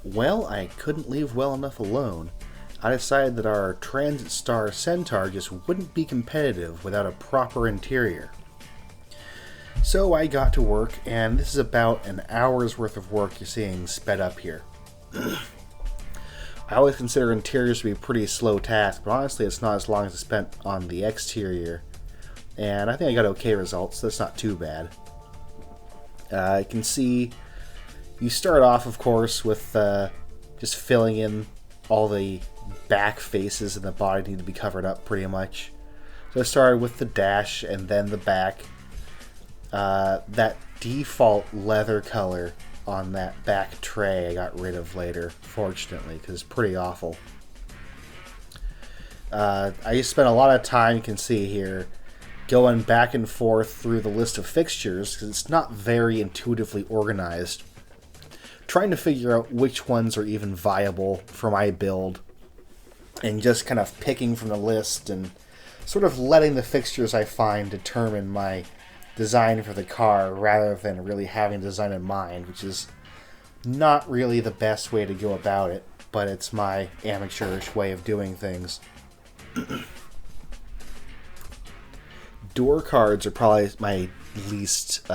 Well, I couldn't leave well enough alone. I decided that our Transitstar Centaur just wouldn't be competitive without a proper interior. So I got to work, and this is about an hour's worth of work you're seeing sped up here. I always consider interiors to be a pretty slow task, but honestly it's not as long as I spent on the exterior. And I think I got okay results, so that's not too bad. You can see you start off, of course, with just filling in all the back faces and the body need to be covered up pretty much. So I started with the dash and then the back. That default leather color on that back tray I got rid of later, fortunately, because it's pretty awful. I just spent a lot of time, you can see here, going back and forth through the list of fixtures, because it's not very intuitively organized. Trying to figure out which ones are even viable for my build, and just kind of picking from the list and sort of letting the fixtures I find determine my design for the car rather than really having design in mind, which is not really the best way to go about it, but it's my amateurish way of doing things. Door cards are probably my least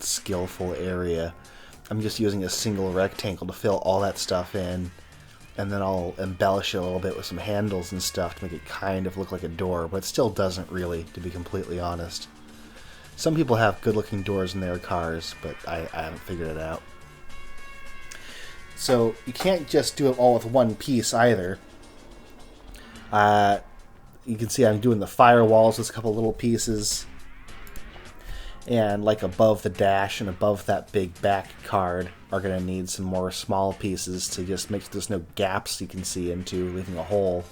skillful area. I'm just using a single rectangle to fill all that stuff in, and then I'll embellish it a little bit with some handles and stuff to make it kind of look like a door, but it still doesn't really, to be completely honest. Some people have good-looking doors in their cars, but I haven't figured it out. So you can't just do it all with one piece either. You can see I'm doing the firewalls with a couple little pieces. And like above the dash and above that big back card are going to need some more small pieces to just make sure there's no gaps you can see into, leaving a hole.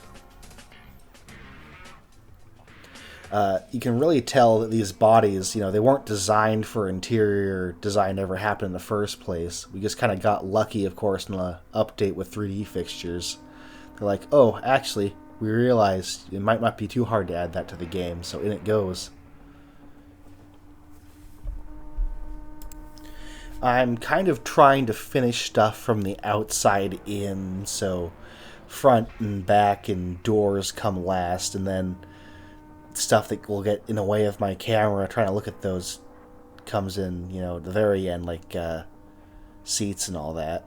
You can really tell that these bodies, they weren't designed for interior design to ever happen in the first place. We just kind of got lucky, of course, in the update with 3D fixtures. They're like, oh, actually, we realized it might not be too hard to add that to the game, so in it goes. I'm kind of trying to finish stuff from the outside in, so front and back and doors come last, and then stuff that will get in the way of my camera trying to look at those comes in, the very end, like seats and all that.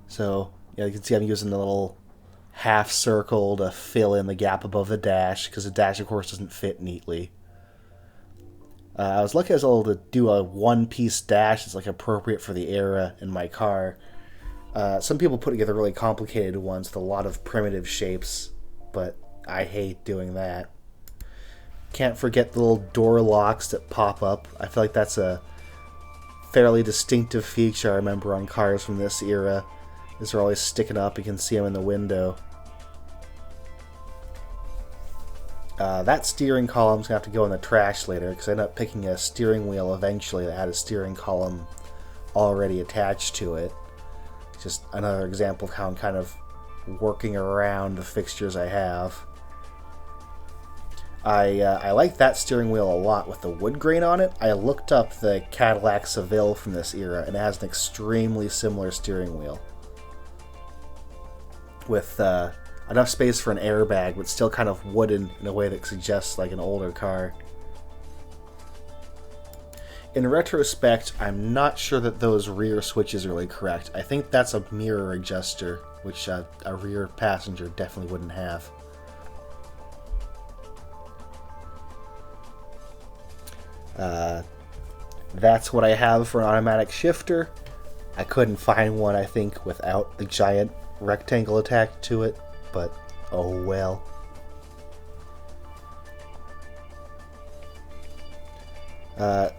So, you can see I'm using the little half circle to fill in the gap above the dash, because the dash, of course, doesn't fit neatly. I was lucky I was able to do a one-piece dash that's like appropriate for the era in my car. Some people put together really complicated ones with a lot of primitive shapes, but I hate doing that. Can't forget the little door locks that pop up. I feel like that's a fairly distinctive feature I remember on cars from this era. These are always sticking up, you can see them in the window. That steering column's going to have to go in the trash later, because I ended up picking a steering wheel eventually that had a steering column already attached to it. Just another example of how I'm kind of working around the fixtures I have. I like that steering wheel a lot with the wood grain on it. I looked up the Cadillac Seville from this era, and it has an extremely similar steering wheel. With enough space for an airbag, but still kind of wooden in a way that suggests like an older car. In retrospect, I'm not sure that those rear switches are really correct. I think that's a mirror adjuster, which a rear passenger definitely wouldn't have. That's what I have for an automatic shifter. I couldn't find one, I think, without the giant rectangle attached to it, but oh well.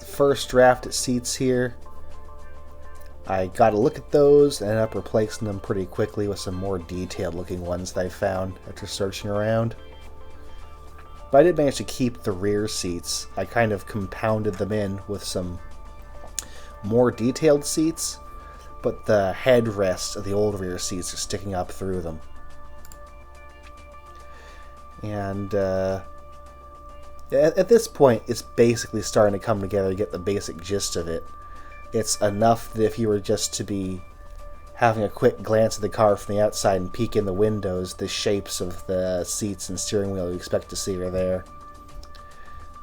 First draft at seats here. I got to look at those and ended up replacing them pretty quickly with some more detailed looking ones that I found after searching around. But I did manage to keep the rear seats. I kind of compounded them in with some more detailed seats, but the headrests of the old rear seats are sticking up through them. And at this point, it's basically starting to come together to get the basic gist of it. It's enough that if you were just to be having a quick glance at the car from the outside and peek in the windows, the shapes of the seats and steering wheel you expect to see are there.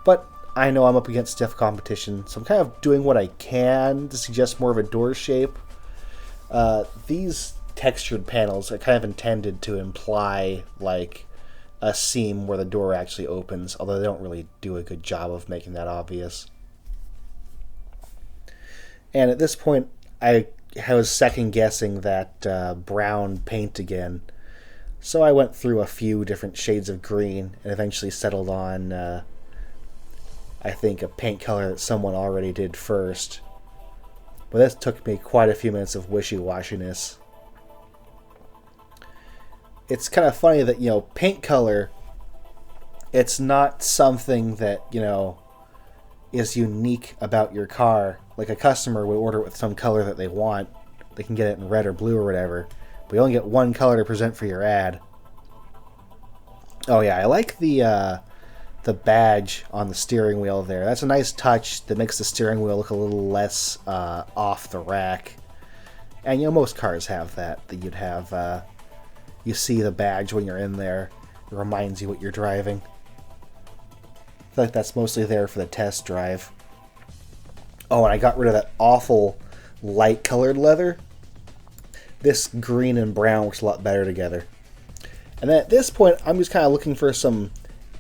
But I know I'm up against stiff competition, so I'm kind of doing what I can to suggest more of a door shape. These textured panels are kind of intended to imply like a seam where the door actually opens, although they don't really do a good job of making that obvious. And at this point, I was second guessing that brown paint again, so I went through a few different shades of green and eventually settled on, I think, a paint color that someone already did first. But this took me quite a few minutes of wishy-washiness. It's kind of funny that, paint color, it's not something that, is unique about your car. Like a customer would order it with some color that they want. They can get it in red or blue or whatever. But you only get one color to present for your ad. Oh yeah, I like the badge on the steering wheel there. That's a nice touch that makes the steering wheel look a little less off the rack. And most cars have that you'd have. You see the badge when you're in there. It reminds you what you're driving. I feel like that's mostly there for the test drive. Oh, and I got rid of that awful light colored leather. This green and brown works a lot better together. And then at this point, I'm just kind of looking for some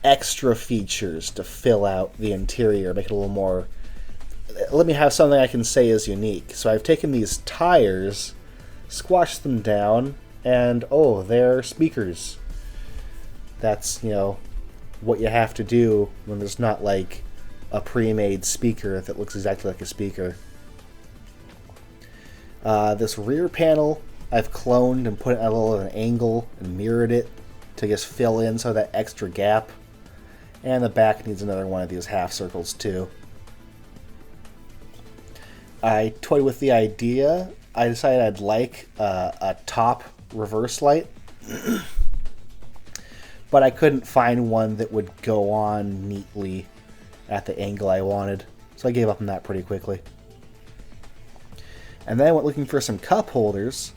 extra features to fill out the interior, make it a little more... Let me have something I can say is unique. So I've taken these tires, squashed them down, and oh, they're speakers. That's, what you have to do when there's not like a pre-made speaker that looks exactly like a speaker. This rear panel I've cloned and put it at a little of an angle and mirrored it to just fill in some of that extra gap. And the back needs another one of these half circles too. I toyed with the idea. I decided I'd like a top reverse light. But I couldn't find one that would go on neatly at the angle I wanted. So I gave up on that pretty quickly. And then I went looking for some cup holders.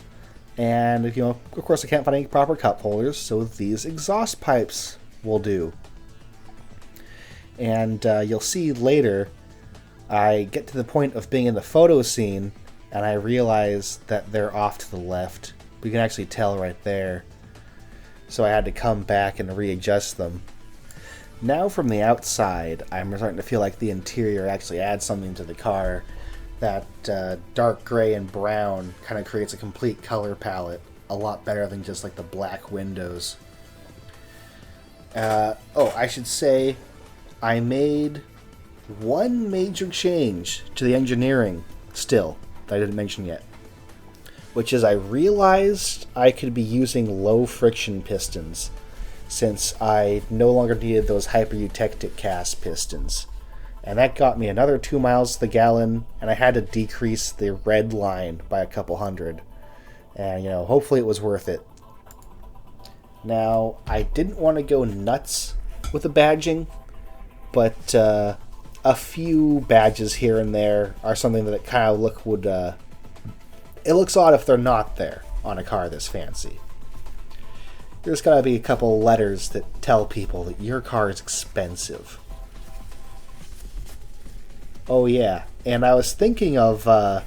And, of course I can't find any proper cup holders, so these exhaust pipes will do. And you'll see later, I get to the point of being in the photo scene, and I realize that they're off to the left. We can actually tell right there. So I had to come back and readjust them. Now from the outside, I'm starting to feel like the interior actually adds something to the car. That dark gray and brown kind of creates a complete color palette, a lot better than just like the black windows. I should say I made one major change to the engineering still that I didn't mention yet, which is I realized I could be using low friction pistons since I no longer needed those hyper-eutectic cast pistons. And that got me another 2 miles to the gallon, and I had to decrease the red line by a couple hundred. And, hopefully it was worth it. Now, I didn't want to go nuts with the badging, but a few badges here and there are something that it kind of it looks odd if they're not there on a car this fancy. There's got to be a couple letters that tell people that your car is expensive. Oh yeah, and I was thinking of, I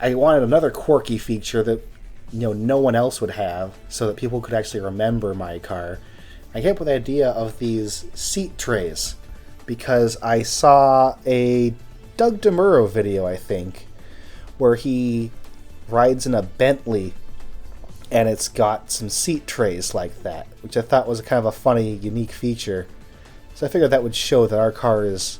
wanted another quirky feature that, no one else would have, so that people could actually remember my car. I came up with the idea of these seat trays, because I saw a Doug DeMuro video, I think, where he rides in a Bentley, and it's got some seat trays like that, which I thought was kind of a funny, unique feature. So I figured that would show that our car is,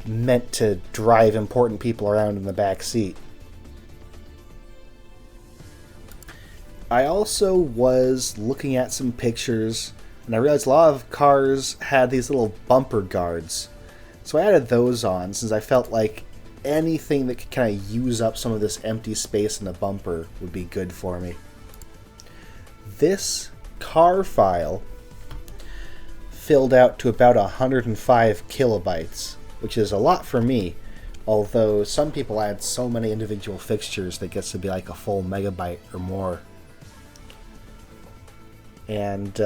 meant to drive important people around in the back seat. I also was looking at some pictures, and I realized a lot of cars had these little bumper guards. So I added those on, since I felt like anything that could kind of use up some of this empty space in the bumper would be good for me. This car file filled out to about 105 kilobytes, which is a lot for me. Although some people add so many individual fixtures that gets to be like a full megabyte or more. And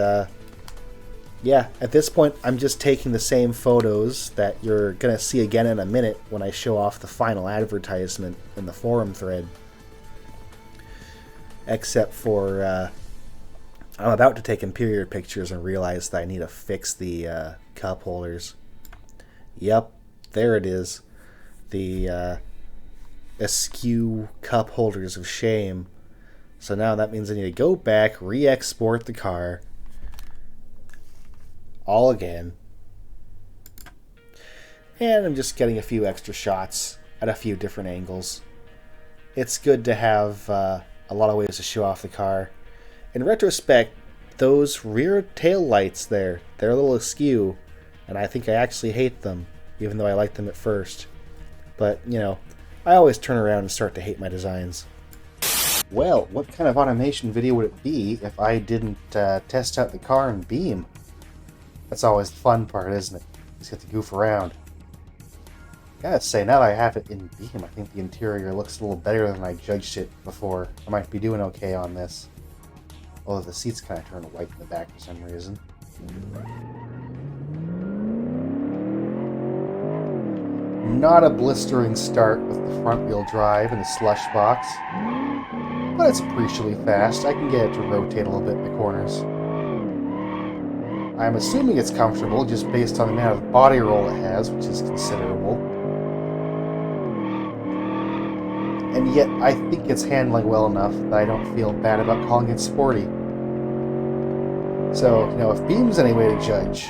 yeah, at this point I'm just taking the same photos that you're going to see again in a minute when I show off the final advertisement in the forum thread. Except for I'm about to take interior pictures and realize that I need to fix the cup holders. Yep, there it is. The askew cup holders of shame. So now that means I need to go back, re-export the car all again. And I'm just getting a few extra shots at a few different angles. It's good to have a lot of ways to show off the car. In retrospect, those rear tail lights there, they're a little askew, and I think I actually hate them, even though I liked them at first. But, you know, I always turn around and start to hate my designs. Well, what kind of automation video would it be if I didn't test out the car in Beam? That's always the fun part, isn't it? Just get to goof around. Gotta say, now that I have it in Beam, I think the interior looks a little better than I judged it before. I might be doing okay on this. Although the seats kind of turn white in the back for some reason. Not a blistering start with the front-wheel drive and the slush box, but it's appreciably fast. I can get it to rotate a little bit in the corners. I'm assuming it's comfortable just based on the amount of body roll it has, which is considerable. And yet, I think it's handling well enough that I don't feel bad about calling it sporty. So, you know, if Beam's any way to judge...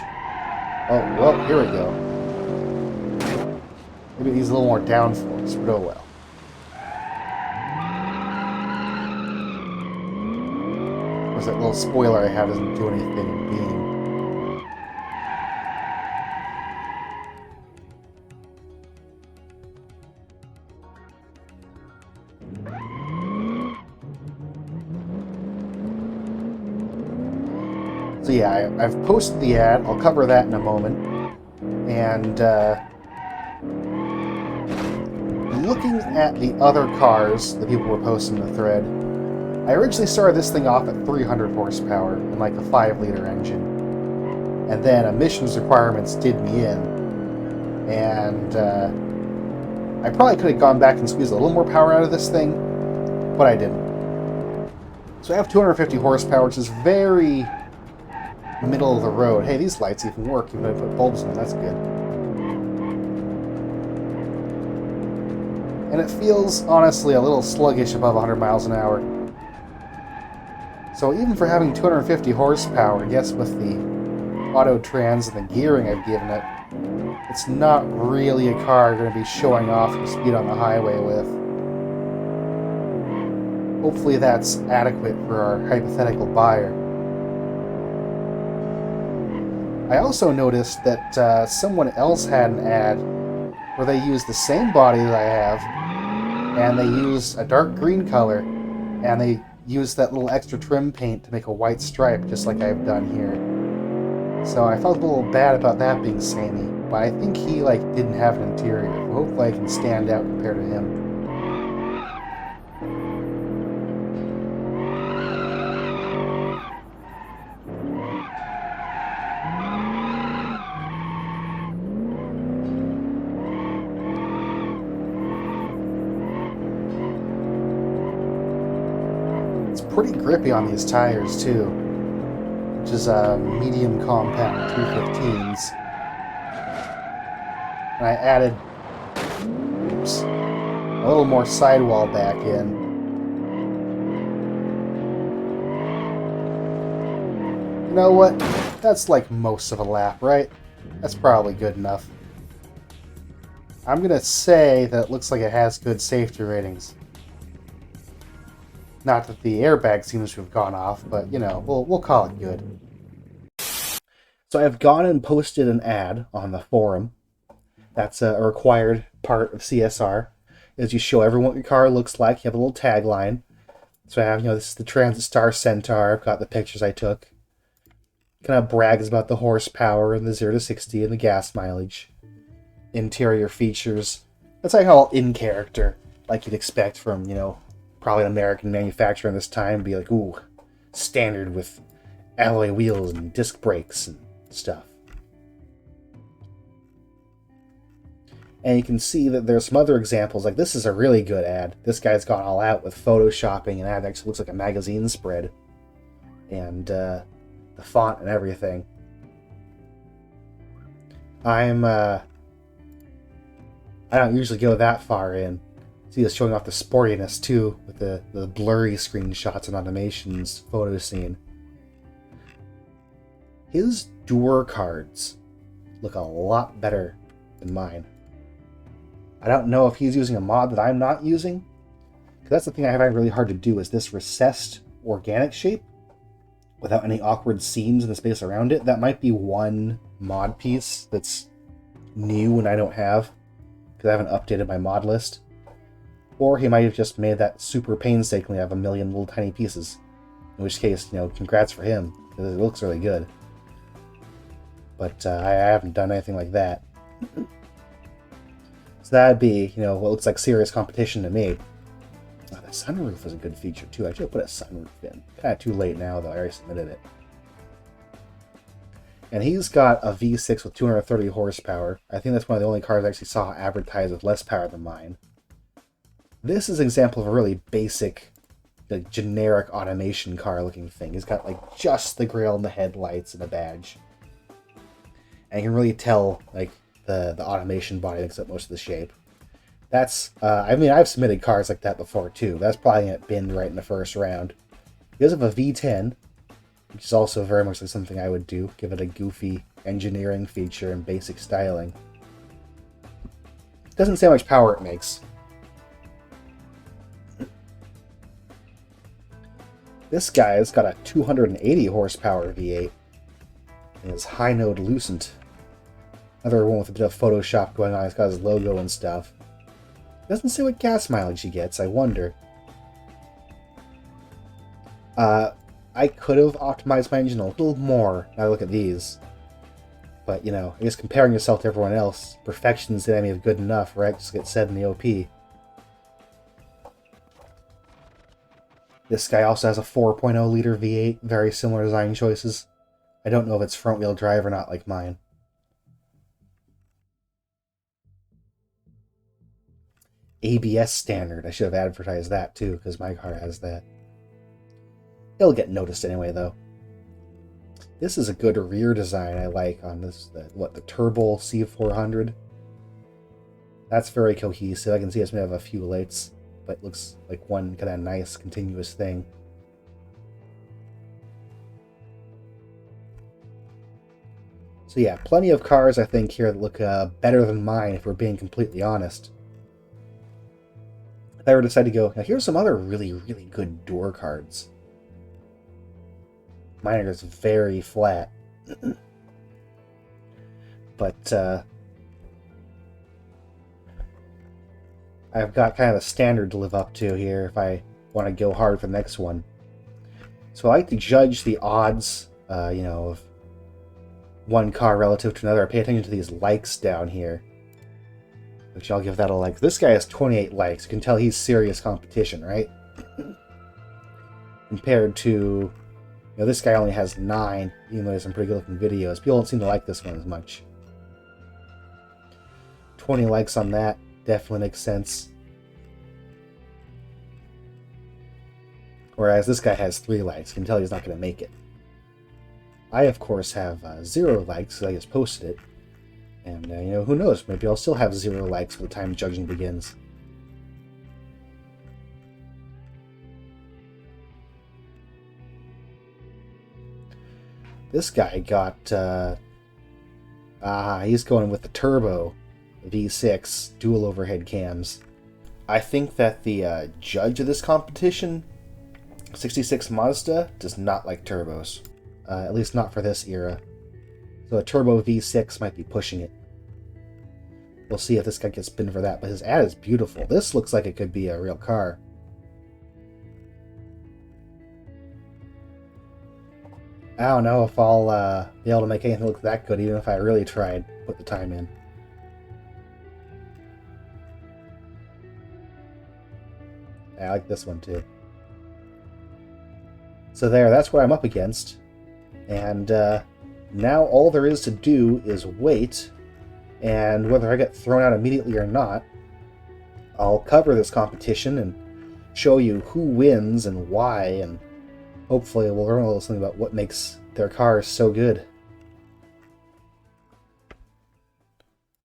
Oh, well, here we go. Maybe it needs a little more downforce, but oh well. Of course, that little spoiler I have doesn't do anything in Beam. So yeah, I've posted the ad. I'll cover that in a moment. And looking at the other cars that people were posting in the thread, I originally started this thing off at 300 horsepower and like a 5-liter engine. And then emissions requirements did me in. And I probably could have gone back and squeezed a little more power out of this thing, but I didn't. So I have 250 horsepower, which is very middle of the road. Hey, these lights even work even if I put bulbs in them. That's good. And it feels, honestly, a little sluggish above 100 miles an hour. So even for having 250 horsepower, I guess with the auto trans and the gearing I've given it, it's not really a car you're going to be showing off your speed on the highway with. Hopefully that's adequate for our hypothetical buyer. I also noticed that someone else had an ad where they used the same body that I have, and they used a dark green color, and they used that little extra trim paint to make a white stripe, just like I've done here. So I felt a little bad about that being samey, but I think he didn't have an interior. Hopefully I can stand out compared to him. Pretty grippy on these tires too, which is a medium compound 215s. And I added a little more sidewall back in. You know what? That's like most of a lap, right? That's probably good enough. I'm gonna say that it looks like it has good safety ratings. Not that the airbag seems to have gone off, but, you know, we'll call it good. So I've gone and posted an ad on the forum. That's a required part of CSR, is you show everyone what your car looks like. You have a little tagline. So I have, this is the Transitstar Centaur. I've got the pictures I took. Kind of brags about the horsepower and the 0 to 60 and the gas mileage. Interior features. That's like all in character, like you'd expect from, you know, probably an American manufacturer in this time, be like, ooh, standard with alloy wheels and disc brakes and stuff. And you can see that there's some other examples, like this is a really good ad. This guy's gone all out with photoshopping an ad that actually looks like a magazine spread. And the font and everything. I don't usually go that far in. See, it's showing off the sportiness too, with the blurry screenshots and animations photo scene. His door cards look a lot better than mine. I don't know if he's using a mod that I'm not using, because that's the thing I find really hard to do, is this recessed organic shape without any awkward seams in the space around it. That might be one mod piece that's new and I don't have, because I haven't updated my mod list. Or he might have just made that super painstakingly have a million little tiny pieces. In which case, you know, congrats for him, because it looks really good. But I haven't done anything like that. So that'd be, you know, what looks like serious competition to me. Oh, the sunroof is a good feature too. I should have put a sunroof in. Kind of too late now, though. I already submitted it. And he's got a V6 with 230 horsepower. I think that's one of the only cars I actually saw advertised with less power than mine. This is an example of a really basic, like, generic automation car looking thing. He's got like just the grille and the headlights and a badge. And you can really tell like the automation body makes up most of the shape. That's, I mean, I've submitted cars like that before too. That's probably going to get binned right in the first round. He does have a V10, which is also very much like something I would do. Give it a goofy engineering feature and basic styling. Doesn't say how much power it makes. This guy's got a 280 horsepower V8 and is high node lucent. Another one with a bit of Photoshop going on. It's got his logo and stuff. Doesn't say what gas mileage he gets. I wonder. I could have optimized my engine a little more now I look at these. But, you know, I guess comparing yourself to everyone else, perfection's the enemy of good enough, right? Just get said in the OP. This guy also has a 4.0 liter V8, very similar design choices. I don't know if it's front wheel drive or not like mine. ABS standard. I should have advertised that too, because my car has that. It'll get noticed anyway, though. This is a good rear design I like on this, the Turbo C400. That's very cohesive. I can see it's made of a few lights, but it looks like one kind of nice, continuous thing. So yeah, plenty of cars, I think, here that look better than mine, if we're being completely honest. If I were to decide to go, now here's some other really, really good door cards. Mine are just very flat. But, I've got kind of a standard to live up to here if I want to go hard for the next one. So I like to judge the odds, you know, of one car relative to another. I pay attention to these likes down here, which I'll give that a like. This guy has 28 likes. You can tell he's serious competition, right? Compared to, you know, this guy only has 9, even though he has some pretty good looking videos. People don't seem to like this one as much. 20 likes on that definitely makes sense. Whereas this guy has 3 likes. You can tell he's not going to make it. I, of course, have 0 likes because I just posted it. And, you know, who knows? Maybe I'll still have 0 likes by the time judging begins. This guy got, he's going with the Turbo V6 dual overhead cams. I think that the judge of this competition, 66 Mazda, does not like turbos. At least not for this era. So a Turbo V6 might be pushing it. We'll see if this guy gets binned for that, but his ad is beautiful. This looks like it could be a real car. I don't know if I'll be able to make anything look that good, even if I really tried to put the time in. I like this one too. So that's what I'm up against. And now all there is to do is wait, and whether I get thrown out immediately or not, I'll cover this competition and show you who wins and why, and hopefully we'll learn a little something about what makes their cars so good.